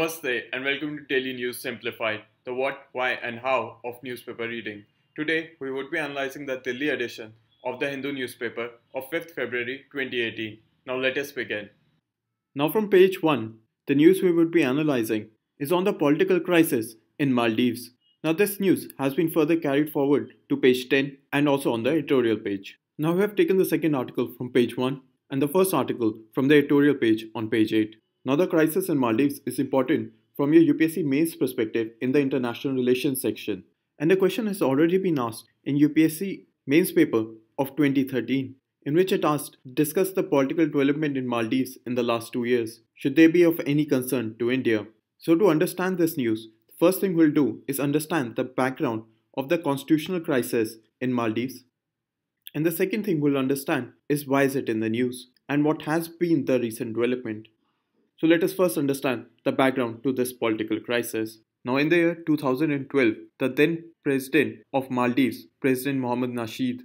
Namaste and welcome to Daily News Simplified, the what, why and how of newspaper reading. Today we would be analyzing the Delhi edition of the Hindu newspaper of 5th February 2018. Now let us begin. Now from page 1, the news we would be analyzing is on the political crisis in Maldives. Now this news has been further carried forward to page 10 and also on the editorial page. Now we have taken the second article from page 1 and the first article from the editorial page on page 8. Now the crisis in Maldives is important from your UPSC mains perspective in the international relations section. And the question has already been asked in UPSC mains paper of 2013, in which it asked, discuss the political development in Maldives in the last 2 years. Should they be of any concern to India? So to understand this news, the first thing we'll do is understand the background of the constitutional crisis in Maldives. And the second thing we'll understand is why is it in the news and what has been the recent development. So let us first understand the background to this political crisis. Now in the year 2012, the then President of Maldives, President Mohammad Nasheed,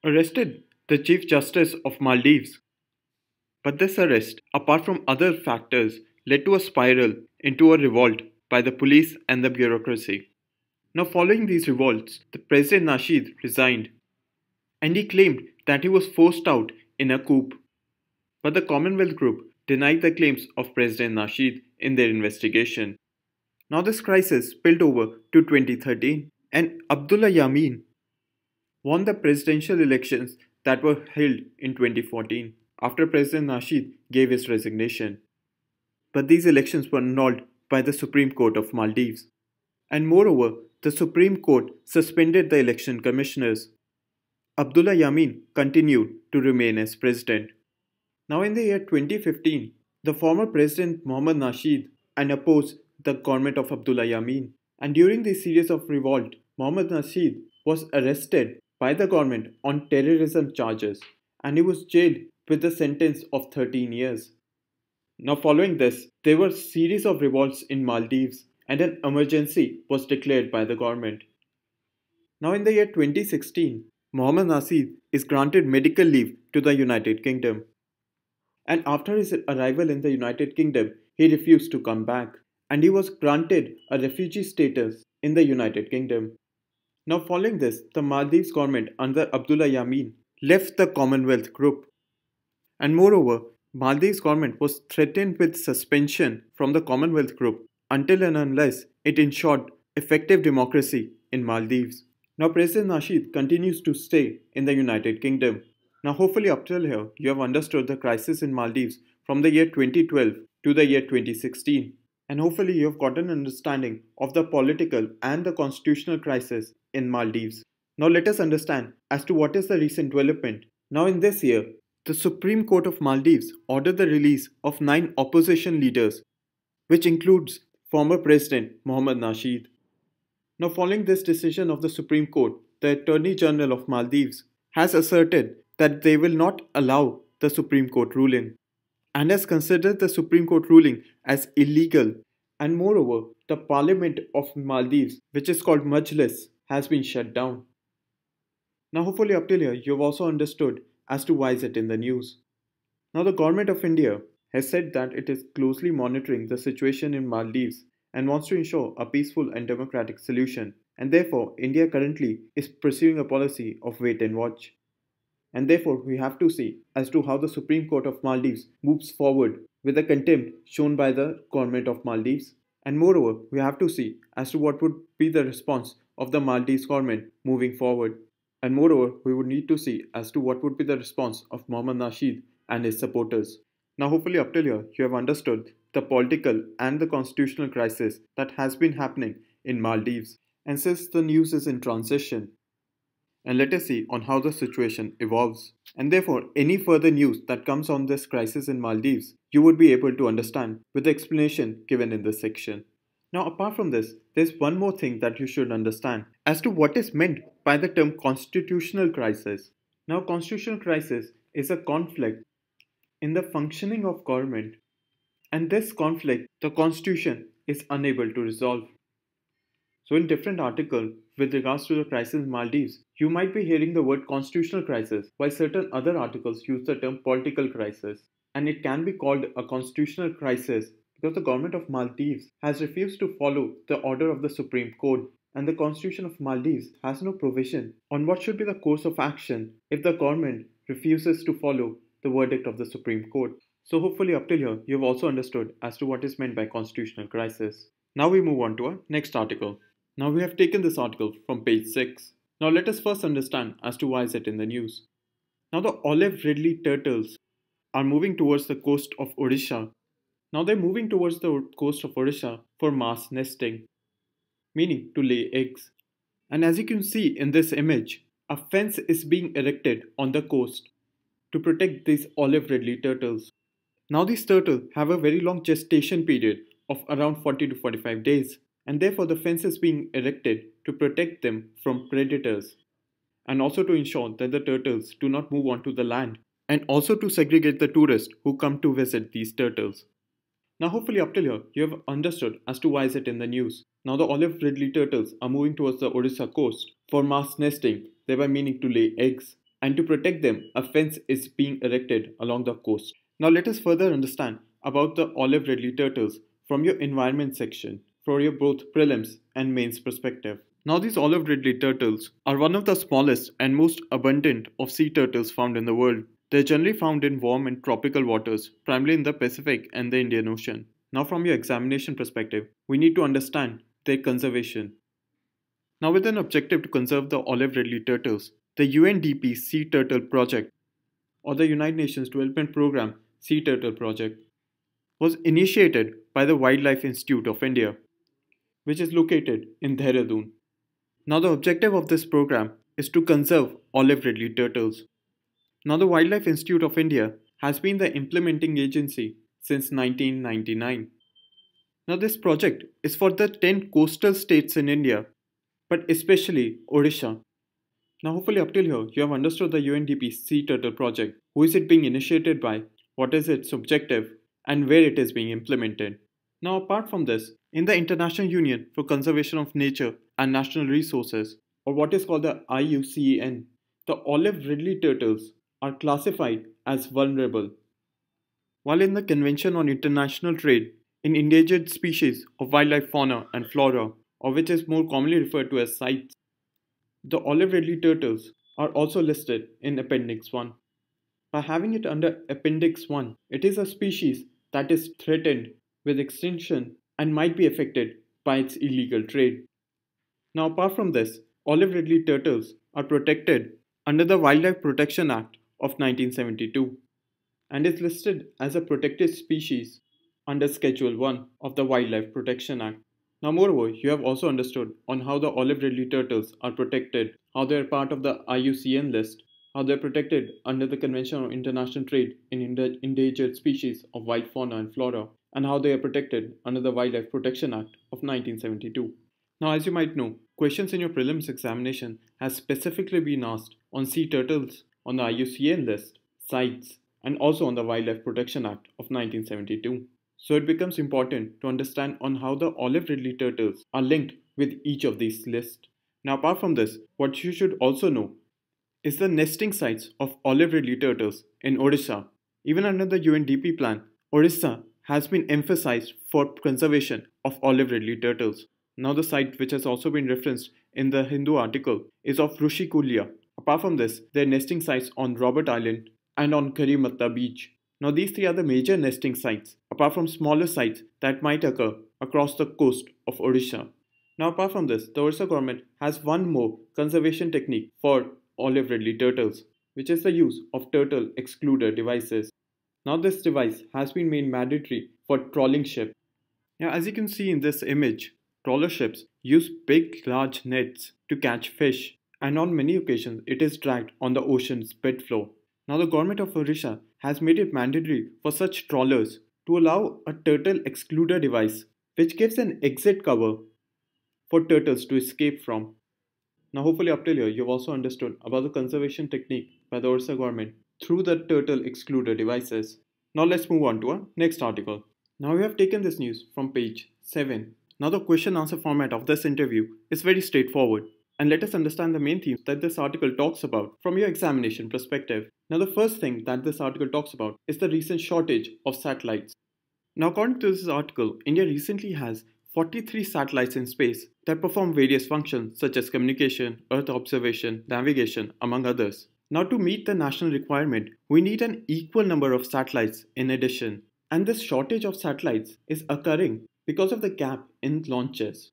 arrested the Chief Justice of Maldives. But this arrest, apart from other factors, led to a spiral into a revolt by the police and the bureaucracy. Now following these revolts, the President Nasheed resigned and he claimed that he was forced out in a coup. But the Commonwealth Group denied the claims of President Nasheed in their investigation. Now this crisis spilled over to 2013 and Abdullah Yameen won the presidential elections that were held in 2014 after President Nasheed gave his resignation. But these elections were annulled by the Supreme Court of Maldives. And moreover, the Supreme Court suspended the election commissioners. Abdullah Yameen continued to remain as president. Now in the year 2015, the former President Mohammad Nasheed opposed the government of Abdullah Yameen. And during this series of revolt, Mohammad Nasheed was arrested by the government on terrorism charges and he was jailed with a sentence of 13 years. Now following this, there were a series of revolts in Maldives and an emergency was declared by the government. Now in the year 2016, Mohammad Nasheed is granted medical leave to the United Kingdom. And after his arrival in the United Kingdom, he refused to come back and he was granted a refugee status in the United Kingdom. Now following this, the Maldives government under Abdullah Yameen left the Commonwealth Group. And moreover, Maldives government was threatened with suspension from the Commonwealth Group until and unless it ensured effective democracy in Maldives. Now President Nasheed continues to stay in the United Kingdom. Now hopefully up till here, you have understood the crisis in Maldives from the year 2012 to the year 2016. And hopefully you have got an understanding of the political and the constitutional crisis in Maldives. Now let us understand as to what is the recent development. Now in this year, the Supreme Court of Maldives ordered the release of 9 opposition leaders, which includes former President Mohammad Nasheed. Now following this decision of the Supreme Court, the Attorney General of Maldives has asserted that they will not allow the Supreme Court ruling and has considered the Supreme Court ruling as illegal. And moreover, the Parliament of Maldives, which is called Majlis, has been shut down. Now hopefully up till here, you have also understood as to why is it in the news. Now the government of India has said that it is closely monitoring the situation in Maldives and wants to ensure a peaceful and democratic solution. And therefore, India currently is pursuing a policy of wait and watch. And therefore, we have to see as to how the Supreme Court of Maldives moves forward with the contempt shown by the government of Maldives. And moreover, we have to see as to what would be the response of the Maldives government moving forward. And moreover, we would need to see as to what would be the response of Mohammad Nasheed and his supporters. Now hopefully up till here, you have understood the political and the constitutional crisis that has been happening in Maldives. And since the news is in transition, and let us see on how the situation evolves. And therefore, any further news that comes on this crisis in Maldives, you would be able to understand with the explanation given in this section. Now, apart from this, there's one more thing that you should understand as to what is meant by the term constitutional crisis. Now, constitutional crisis is a conflict in the functioning of government, and this conflict, the constitution is unable to resolve. So in different articles with regards to the crisis in Maldives, you might be hearing the word constitutional crisis, while certain other articles use the term political crisis. And it can be called a constitutional crisis because the government of Maldives has refused to follow the order of the Supreme Court, and the constitution of Maldives has no provision on what should be the course of action if the government refuses to follow the verdict of the Supreme Court. So hopefully up till here you have also understood as to what is meant by constitutional crisis. Now we move on to our next article. Now we have taken this article from page 6. Now let us first understand as to why is it in the news. Now the olive Ridley turtles are moving towards the coast of Odisha. Now they're moving towards the coast of Odisha for mass nesting, meaning to lay eggs. And as you can see in this image, a fence is being erected on the coast to protect these olive Ridley turtles. Now these turtles have a very long gestation period of around 40 to 45 days, and therefore the fence is being erected to protect them from predators and also to ensure that the turtles do not move onto the land and also to segregate the tourists who come to visit these turtles. Now hopefully up till here you have understood as to why is it in the news. Now the olive Ridley turtles are moving towards the Odisha coast for mass nesting, thereby meaning to lay eggs. And to protect them, a fence is being erected along the coast. Now let us further understand about the olive Ridley turtles from your environment section for your both prelims and mains perspective. Now these olive Ridley turtles are one of the smallest and most abundant of sea turtles found in the world. They are generally found in warm and tropical waters, primarily in the Pacific and the Indian Ocean. Now from your examination perspective, we need to understand their conservation. Now with an objective to conserve the olive Ridley turtles, the UNDP Sea Turtle Project, or the United Nations Development Programme Sea Turtle Project, was initiated by the Wildlife Institute of India, which is located in Dehradun. Now the objective of this program is to conserve olive Ridley turtles. Now the Wildlife Institute of India has been the implementing agency since 1999. Now this project is for the 10 coastal states in India, but especially Odisha. Now hopefully up till here you have understood the UNDP Sea Turtle Project, who is it being initiated by, what is its objective, and where it is being implemented. Now apart from this, in the International Union for Conservation of Nature and National Resources, or what is called the IUCN, the olive Ridley turtles are classified as vulnerable. While in the Convention on International Trade in Endangered Species of Wildlife Fauna and Flora, or which is more commonly referred to as CITES, the olive Ridley turtles are also listed in Appendix 1. By having it under Appendix 1, it is a species that is threatened with extinction and might be affected by its illegal trade. Now apart from this, olive Ridley turtles are protected under the Wildlife Protection Act of 1972 and is listed as a protected species under Schedule 1 of the Wildlife Protection Act. Now moreover, you have also understood on how the olive Ridley turtles are protected, how they are part of the IUCN list, how they are protected under the Convention on International Trade in Endangered Species of Wild Fauna and Flora, and how they are protected under the Wildlife Protection Act of 1972. Now as you might know, questions in your prelims examination has specifically been asked on sea turtles on the IUCN list, CITES, and also on the Wildlife Protection Act of 1972. So it becomes important to understand on how the olive Ridley turtles are linked with each of these lists. Now apart from this, what you should also know is the nesting sites of olive Ridley turtles in Odisha. Even under the UNDP plan, Odisha has been emphasized for conservation of olive Ridley turtles. Now the site which has also been referenced in the Hindu article is of Rushikulya. Apart from this, there are nesting sites on Robert Island and on Karimatta Beach. Now these three are the major nesting sites, apart from smaller sites that might occur across the coast of Odisha. Now apart from this, the Odisha government has one more conservation technique for olive Ridley turtles, which is the use of turtle excluder devices. Now this device has been made mandatory for trawling ships. Now as you can see in this image, trawler ships use big large nets to catch fish, and on many occasions it is dragged on the ocean's bedfloor. Now the government of Odisha has made it mandatory for such trawlers to allow a turtle excluder device which gives an exit cover for turtles to escape from. Now hopefully up till here you have also understood about the conservation technique by the Odisha government through the turtle excluder devices. Now let's move on to our next article. Now we have taken this news from page 7. Now the question answer format of this interview is very straightforward. And let us understand the main themes that this article talks about from your examination perspective. Now the first thing that this article talks about is the recent shortage of satellites. Now, according to this article, India recently has 43 satellites in space that perform various functions such as communication, Earth observation, navigation, among others. Now, to meet the national requirement, we need an equal number of satellites in addition. And this shortage of satellites is occurring because of the gap in launches.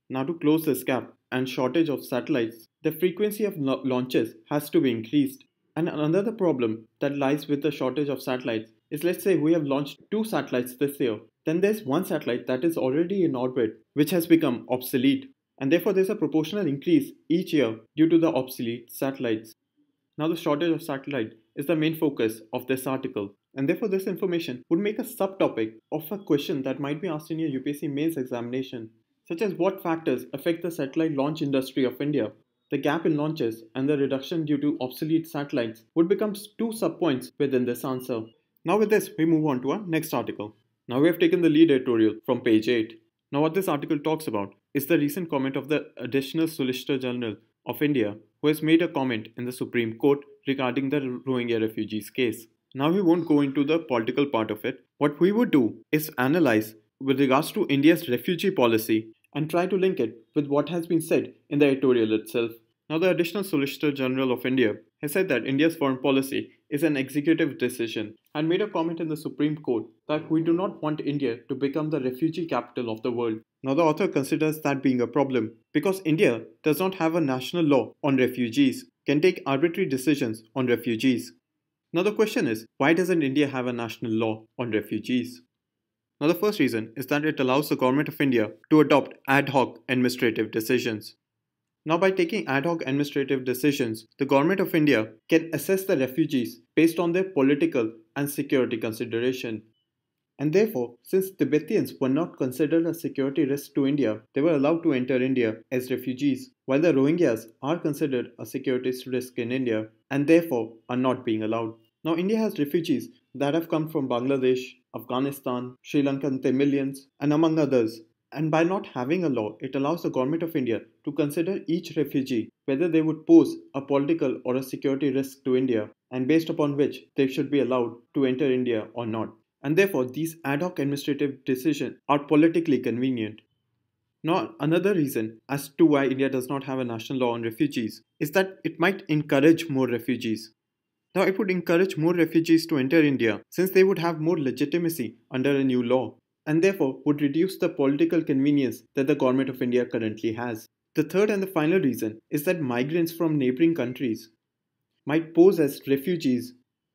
Now, to close this gap and shortage of satellites, the frequency of launches has to be increased. And another problem that lies with the shortage of satellites is, let's say we have launched two satellites this year, then there's one satellite that is already in orbit which has become obsolete, and therefore there's a proportional increase each year due to the obsolete satellites. Now, the shortage of satellite is the main focus of this article, and therefore this information would make a subtopic of a question that might be asked in your UPSC mains examination, such as what factors affect the satellite launch industry of India. The gap in launches and the reduction due to obsolete satellites would become two subpoints within this answer. Now, with this, we move on to our next article. Now, we have taken the lead editorial from page 8. Now, what this article talks about is the recent comment of the Additional Solicitor General of India, who has made a comment in the Supreme Court regarding the Rohingya refugees case. Now, we won't go into the political part of it. What we would do is analyze with regards to India's refugee policy and try to link it with what has been said in the editorial itself. Now, the Additional Solicitor General of India has said that India's foreign policy is an executive decision and made a comment in the Supreme Court that we do not want India to become the refugee capital of the world. Now, the author considers that being a problem because India does not have a national law on refugees, can take arbitrary decisions on refugees. Now, the question is, why doesn't India have a national law on refugees? Now, the first reason is that it allows the government of India to adopt ad hoc administrative decisions. Now, by taking ad hoc administrative decisions, the government of India can assess the refugees based on their political and security consideration. And therefore, since Tibetans were not considered a security risk to India, they were allowed to enter India as refugees, while the Rohingyas are considered a security risk in India and therefore are not being allowed. Now, India has refugees that have come from Bangladesh, Afghanistan, Sri Lankan Tamilians, and among others. And by not having a law, it allows the government of India to consider each refugee whether they would pose a political or a security risk to India, and based upon which they should be allowed to enter India or not. And therefore, these ad hoc administrative decisions are politically convenient. Now, another reason as to why India does not have a national law on refugees is that it might encourage more refugees. Now, it would encourage more refugees to enter India since they would have more legitimacy under a new law, and therefore would reduce the political convenience that the government of India currently has. The third and the final reason is that migrants from neighboring countries might pose as refugees.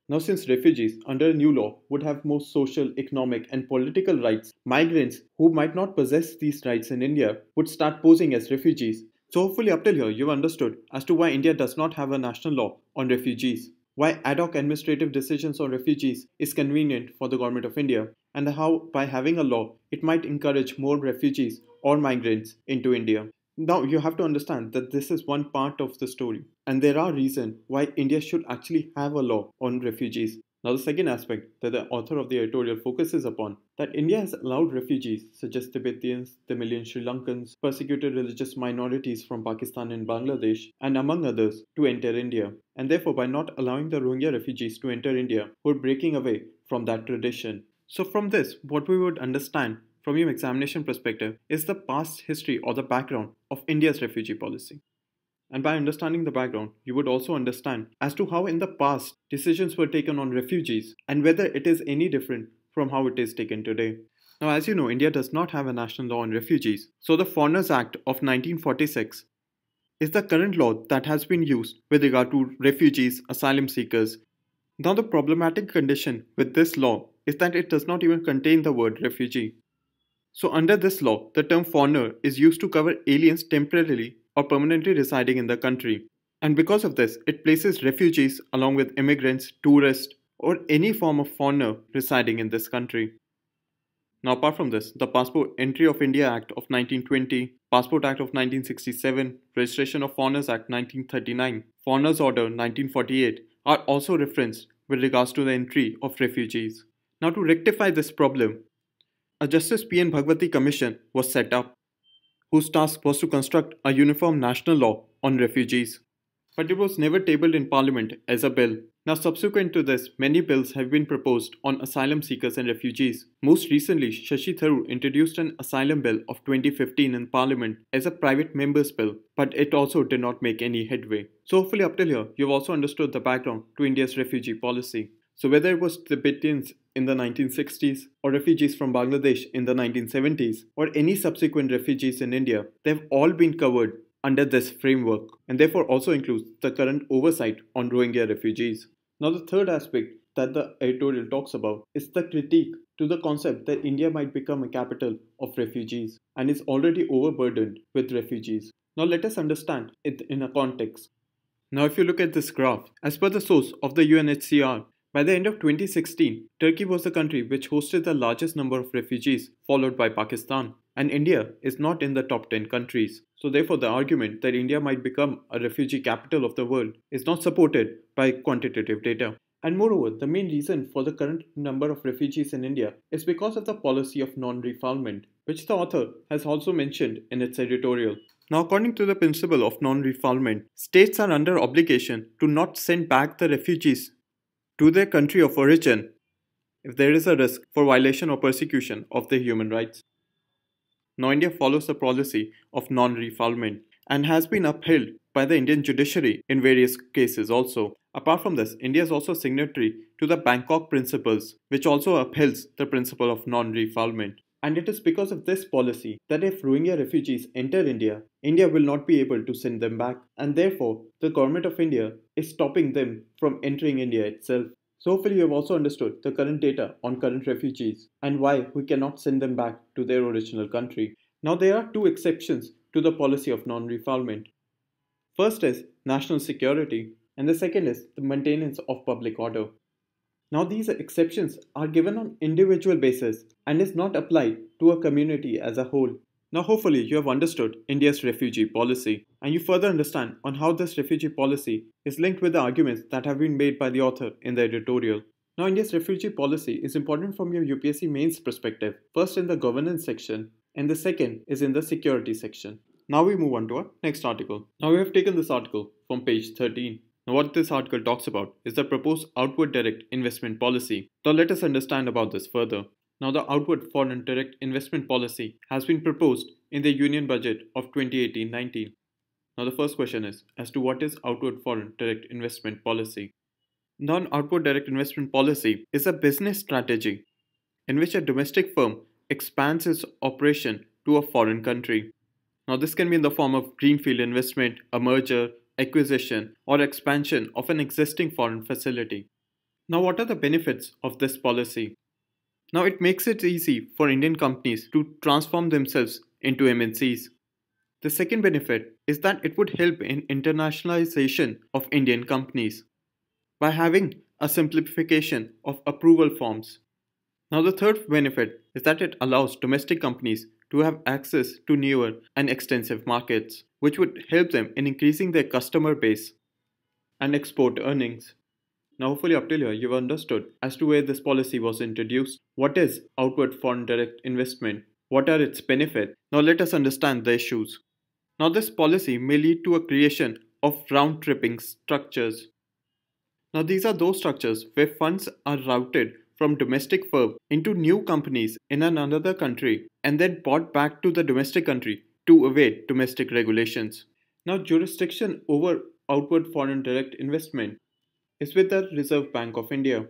Now, since refugees under a new law would have more social, economic, and political rights, migrants who might not possess these rights in India would start posing as refugees. So, hopefully, up till here, you've understood as to why India does not have a national law on refugees, why ad hoc administrative decisions on refugees is convenient for the government of India, and how by having a law, it might encourage more refugees or migrants into India. Now, you have to understand that this is one part of the story, and there are reasons why India should actually have a law on refugees. Now, the second aspect that the author of the editorial focuses upon, that India has allowed refugees such as Tibetans, Tamilian Sri Lankans, persecuted religious minorities from Pakistan and Bangladesh, and among others, to enter India. And therefore, by not allowing the Rohingya refugees to enter India, we're breaking away from that tradition. So from this, what we would understand from your examination perspective is the past history or the background of India's refugee policy. And by understanding the background, you would also understand as to how in the past decisions were taken on refugees and whether it is any different from how it is taken today. Now, as you know, India does not have a national law on refugees. So the Foreigners Act of 1946 is the current law that has been used with regard to refugees, asylum seekers. Now, the problematic condition with this law is that it does not even contain the word refugee. So under this law, the term foreigner is used to cover aliens temporarily or permanently residing in the country. And because of this, it places refugees along with immigrants, tourists, or any form of foreigner residing in this country. Now, apart from this, the Passport Entry of India Act of 1920, Passport Act of 1967, Registration of Foreigners Act 1939, Foreigners Order 1948 are also referenced with regards to the entry of refugees. Now, to rectify this problem, a Justice P. N. Bhagwati Commission was set up, whose task was to construct a uniform national law on refugees. But it was never tabled in Parliament as a bill. Now, subsequent to this, many bills have been proposed on asylum seekers and refugees. Most recently, Shashi Tharoor introduced an asylum bill of 2015 in Parliament as a private member's bill, but it also did not make any headway. So hopefully up till here, you've also understood the background to India's refugee policy. So whether it was Tibetans in the 1960s, or refugees from Bangladesh in the 1970s, or any subsequent refugees in India, they've all been covered under this framework, and therefore also includes the current oversight on Rohingya refugees. Now, the third aspect that the editorial talks about is the critique to the concept that India might become a capital of refugees and is already overburdened with refugees. Now, let us understand it in a context. Now, if you look at this graph, as per the source of the UNHCR, by the end of 2016, Turkey was the country which hosted the largest number of refugees, followed by Pakistan. And India is not in the top 10 countries. So therefore, the argument that India might become a refugee capital of the world is not supported by quantitative data. And moreover, the main reason for the current number of refugees in India is because of the policy of non-refoulement, which the author has also mentioned in its editorial. Now, according to the principle of non-refoulement, states are under obligation to not send back the refugees to their country of origin if there is a risk for violation or persecution of their human rights. Now, India follows the policy of non-refoulement and has been upheld by the Indian judiciary in various cases also. Apart from this, India is also signatory to the Bangkok Principles, which also upholds the principle of non-refoulement. And it is because of this policy that if Rohingya refugees enter India, India will not be able to send them back. And therefore, the government of India is stopping them from entering India itself. So hopefully you have also understood the current data on current refugees and why we cannot send them back to their original country. Now, there are two exceptions to the policy of non-refoulement. First is national security, and the second is the maintenance of public order. Now, these exceptions are given on individual basis and is not applied to a community as a whole. Now, hopefully you have understood India's refugee policy and you further understand on how this refugee policy is linked with the arguments that have been made by the author in the editorial. Now, India's refugee policy is important from your UPSC mains perspective, first in the governance section and the second is in the security section. Now we move on to our next article. Now we have taken this article from page 13. Now what this article talks about is the proposed outward direct investment policy. Now let us understand about this further. Now the outward foreign direct investment policy has been proposed in the Union Budget of 2018-19. Now the first question is as to what is outward foreign direct investment policy. Non-outward direct investment policy is a business strategy in which a domestic firm expands its operation to a foreign country. Now this can be in the form of greenfield investment, a merger, acquisition, or expansion of an existing foreign facility. Now what are the benefits of this policy? Now it makes it easy for Indian companies to transform themselves into MNCs. The second benefit is that it would help in internationalization of Indian companies by having a simplification of approval forms. Now the third benefit is that it allows domestic companies to have access to newer and extensive markets, which would help them in increasing their customer base and export earnings. Now hopefully up till here you've understood as to where this policy was introduced, what is outward foreign direct investment, what are its benefits. Now let us understand the issues. Now this policy may lead to a creation of round-tripping structures. Now these are those structures where funds are routed from domestic firms into new companies in another country and then brought back to the domestic country to evade domestic regulations. Now jurisdiction over outward foreign direct investment is with the Reserve Bank of India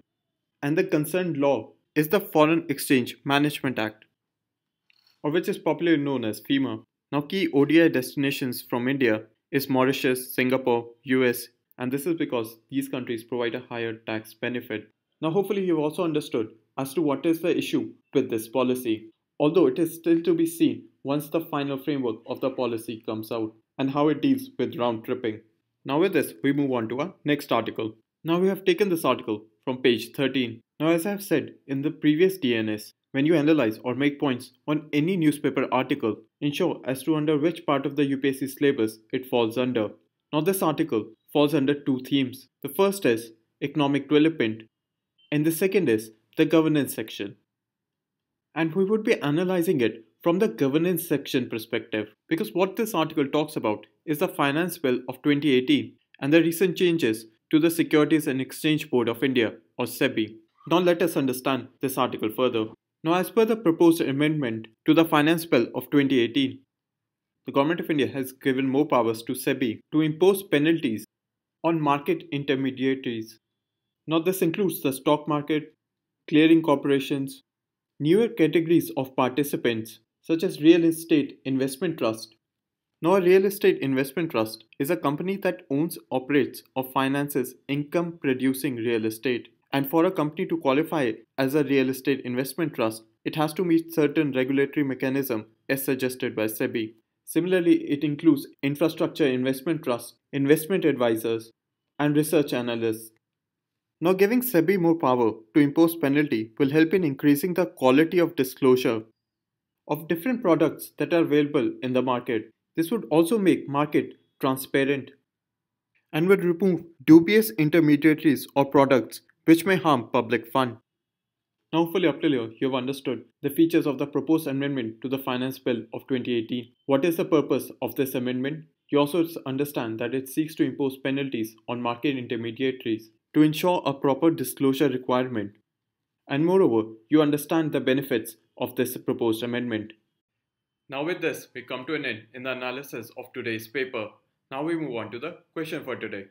and the concerned law is the Foreign Exchange Management Act, or which is popularly known as FEMA. Now key ODI destinations from India is Mauritius, Singapore, US, and this is because these countries provide a higher tax benefit. Now hopefully you've also understood as to what is the issue with this policy, although it is still to be seen once the final framework of the policy comes out and how it deals with round tripping. Now with this we move on to our next article. Now we have taken this article from page 13. Now as I have said in the previous DNS, when you analyze or make points on any newspaper article, ensure as to under which part of the UPSC syllabus it falls under. Now this article falls under two themes. The first is economic development and the second is the governance section. And we would be analyzing it from the governance section perspective because what this article talks about is the finance bill of 2018 and the recent changes to the Securities and Exchange Board of India or SEBI. Now let us understand this article further. Now as per the proposed amendment to the Finance Bill of 2018, the Government of India has given more powers to SEBI to impose penalties on market intermediaries. Now this includes the stock market, clearing corporations, newer categories of participants such as real estate investment trust. Now a real estate investment trust is a company that owns, operates or finances income producing real estate. And for a company to qualify as a real estate investment trust, it has to meet certain regulatory mechanism as suggested by SEBI. Similarly, it includes infrastructure investment trusts, investment advisors, and research analysts. Now, giving SEBI more power to impose penalty will help in increasing the quality of disclosure of different products that are available in the market. This would also make market transparent and would remove dubious intermediaries or products which may harm public fund. Now, hopefully up till here, you have understood the features of the proposed amendment to the Finance Bill of 2018. What is the purpose of this amendment? You also understand that it seeks to impose penalties on market intermediaries to ensure a proper disclosure requirement. And moreover, you understand the benefits of this proposed amendment. Now with this, we come to an end in the analysis of today's paper. Now we move on to the question for today.